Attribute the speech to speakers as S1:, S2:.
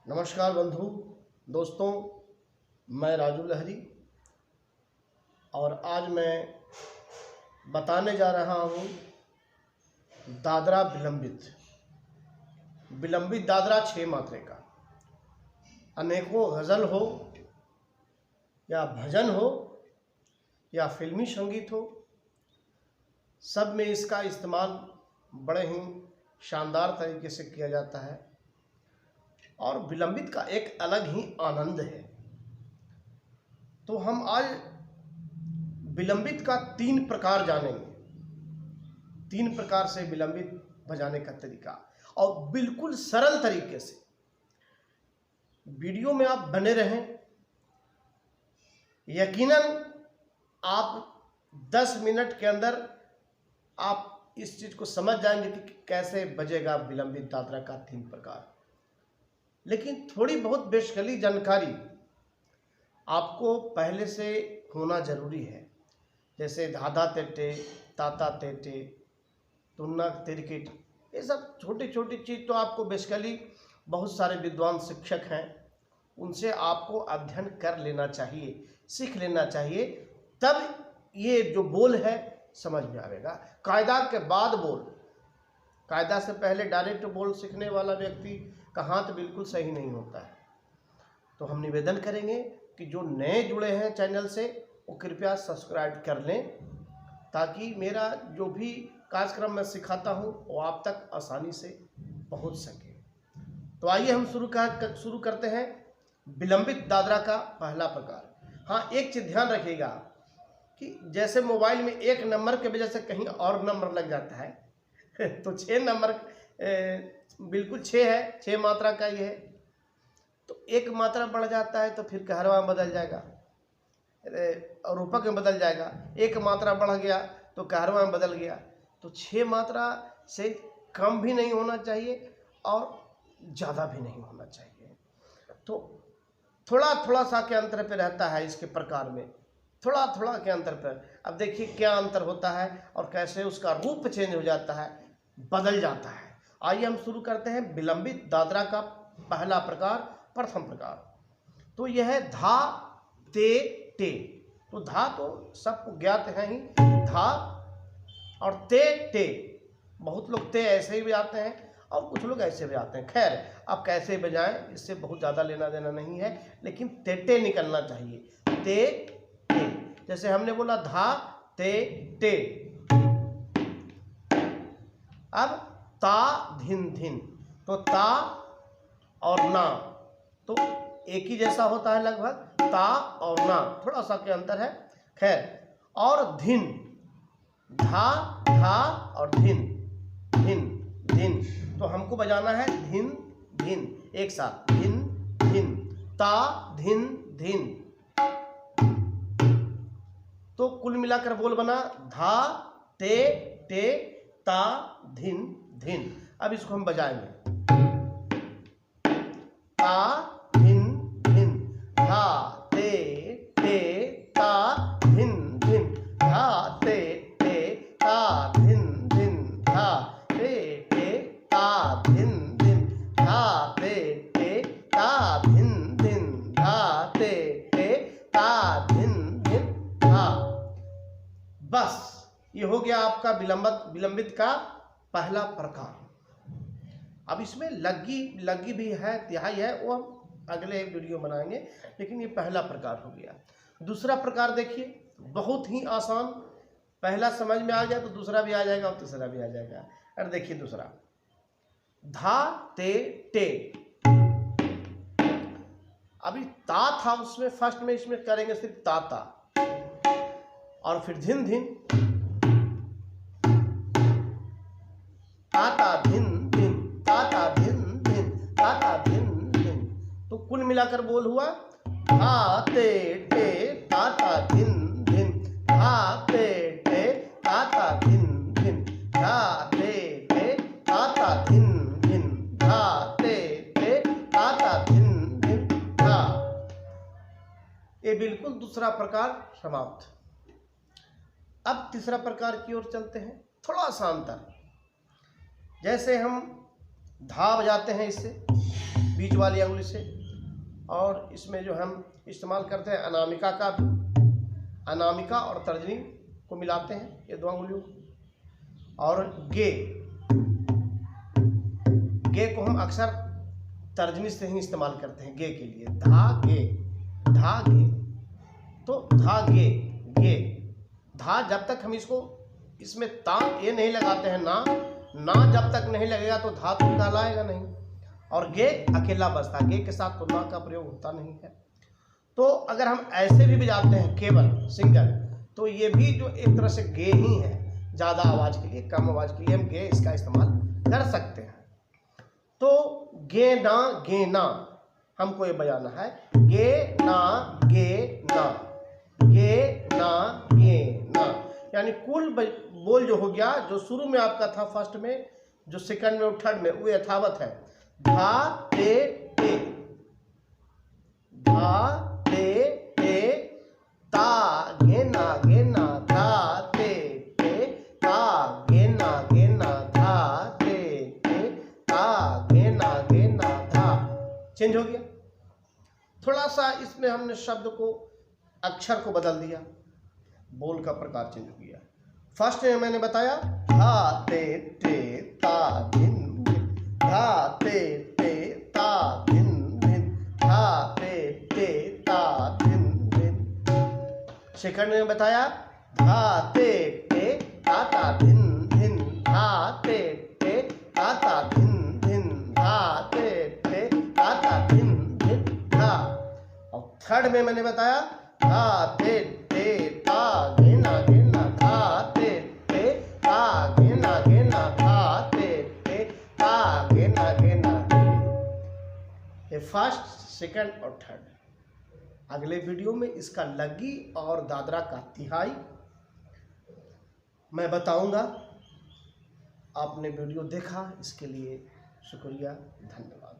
S1: नमस्कार बंधु दोस्तों, मैं राजू लहरी और आज मैं बताने जा रहा हूँ दादरा विलंबित दादरा 6 मात्रे का। अनेकों गज़ल हो या भजन हो या फिल्मी संगीत हो, सब में इसका इस्तेमाल बड़े ही शानदार तरीके से किया जाता है और विलंबित का एक अलग ही आनंद है। तो हम आज विलंबित का 3 प्रकार जानेंगे, 3 प्रकार से विलंबित बजाने का तरीका और बिल्कुल सरल तरीके से। वीडियो में आप बने रहें, यकीनन आप 10 मिनट के अंदर आप इस चीज़ को समझ जाएंगे कि कैसे बजेगा विलंबित दादरा का 3 प्रकार। लेकिन थोड़ी बहुत बेशकली जानकारी आपको पहले से होना जरूरी है, जैसे धाधा तेटे, ताता तेटे, तुन्ना तिरकिट, ये सब छोटी छोटी चीज़ तो आपको बेशकली बहुत सारे विद्वान शिक्षक हैं, उनसे आपको अध्ययन कर लेना चाहिए, सीख लेना चाहिए, तब ये जो बोल है समझ में आएगा। कायदा के बाद बोल, कायदा से पहले डायरेक्ट बोल सीखने वाला व्यक्ति का हाथ बिल्कुल सही नहीं होता है। तो हम निवेदन करेंगे कि जो नए जुड़े हैं चैनल से वो कृपया सब्सक्राइब कर लें, ताकि मेरा जो भी कार्यक्रम मैं सिखाता हूँ वो आप तक आसानी से पहुँच सके। तो आइए हम शुरू करते हैं विलंबित दादरा का पहला प्रकार। हाँ, एक चीज़ ध्यान रखिएगा कि जैसे मोबाइल में एक नंबर के वजह से कहीं और नंबर लग जाता है तो 6 नंबर बिल्कुल 6 है, 6 मात्रा का ये है, तो एक मात्रा बढ़ जाता है तो फिर कहरवा में बदल जाएगा और रूपक में बदल जाएगा। एक मात्रा बढ़ गया तो कहरवा में बदल गया। तो 6 मात्रा से कम भी नहीं होना चाहिए और ज़्यादा भी नहीं होना चाहिए। तो थोड़ा थोड़ा सा के अंतर पे रहता है इसके प्रकार में, थोड़ा थोड़ा के अंतर पर। अब देखिए क्या अंतर होता है और कैसे उसका रूप चेंज हो जाता है, बदल जाता है। आइए हम शुरू करते हैं विलंबित दादरा का पहला प्रकार, प्रथम प्रकार। तो यह है धा ते टे। तो धा तो सबको ज्ञात है ही, धा, और ते टे। बहुत लोग ते ऐसे ही बजाते हैं और कुछ लोग ऐसे बजाते हैं। खैर, आप कैसे बजाएं इससे बहुत ज़्यादा लेना देना नहीं है, लेकिन तेटे निकलना चाहिए। ते टे, जैसे हमने बोला धा ते टे। अब ता धिन धिन, तो ता और ना तो एक ही जैसा होता है लगभग, ता और ना, थोड़ा सा के अंतर है। खैर, और धिन, धा धा और धिन धिन धिन, तो हमको बजाना है धिन धिन एक साथ, धिन धिन, ता धिन धिन। तो कुल मिलाकर बोल बना धा ते टे ता धिन धिन। अब इसको हम बजाएंगे, ता धिन धिन, धा ते टे ता धिन धिन, धा ते टे ता धिन धिन, धा ते टे ता धिन धिन, धा ते टे ता धिन धिन, धा ते टे ता धिन धिन, धा। बस ये हो गया आपका विलंबित का पहला प्रकार। अब इसमें लग्गी भी है, तिहाई है, वो हम अगले वीडियो बनाएंगे, लेकिन ये पहला प्रकार हो गया। दूसरा प्रकार देखिए, बहुत ही आसान, पहला समझ में आ गया तो दूसरा भी आ जाएगा और तीसरा भी आ जाएगा। अरे देखिए दूसरा, धा ते टे। अभी ता था उसमें, फर्स्ट में इसमें करेंगे सिर्फ ता ता, और फिर धिन धिन, ताता धिन धिन, ताता धिन धिन, ताता धिन धिन। तो कुल मिलाकर बोल हुआ धा ते टे ताता धिन धिन, धा ते टे ताता धिन धिन, धा ते टे ताता धिन धिन, धा ते टे ताता धिन धिन, धा। ये बिल्कुल दूसरा प्रकार समाप्त। अब तीसरा प्रकार की ओर चलते हैं, थोड़ा सा अंतर। जैसे हम धा बजाते हैं इससे, बीच वाली उंगली से। और इसमें जो हम इस्तेमाल करते हैं अनामिका और तर्जनी को मिलाते हैं, ये दो उंगलियों को। और गे को हम अक्सर तर्जनी से ही इस्तेमाल करते हैं गे के लिए। धा गे, तो धा गे गे। धा जब तक हम इसमें ता ये नहीं लगाते हैं, ना जब तक नहीं लगेगा तो धा तो कहलाएगा नहीं। और गे अकेला बजता, गे के साथ तो ना का प्रयोग होता नहीं है। तो अगर हम ऐसे भी बजाते हैं केवल सिंगल, तो ये भी जो एक तरह से गे ही है। ज़्यादा आवाज़ के लिए, कम आवाज़ के लिए हम गे इसका इस्तेमाल कर सकते हैं। तो गे ना हमको ये बजाना है। गे ना यानी कुल बोल जो हो गया, जो शुरू में आपका था फर्स्ट में, जो सेकंड में और थर्ड में, वो यथावत है। धा ते टे, धा ते टे, ता गे ना धा ते टे, ता गे ना धा ते टे, ता गे ना धा। चेंज हो गया। थोड़ा सा इसमें हमने शब्द को, अक्षर को बदल दिया, बोल का प्रकार चेंज हो गया। फर्स्ट में मैंने बताया धा ते टे ता धिन धिन, धा ते टे ता धिन धिन, धा ते टे ता धिन धिन। सेकंड में बताया धा ते टे ता ता धिन धिन, धा ते टे ता ता धिन धिन, धा ते टे ता ता धिन धिन धा। और थर्ड में मैंने बताया धा ते टे ता गे ना धा ते टे ता गे ना धा ते टे ता गे ना ये फर्स्ट, सेकंड और थर्ड। अगले वीडियो में इसका लगी और दादरा का तिहाई मैं बताऊंगा। आपने वीडियो देखा, इसके लिए शुक्रिया, धन्यवाद।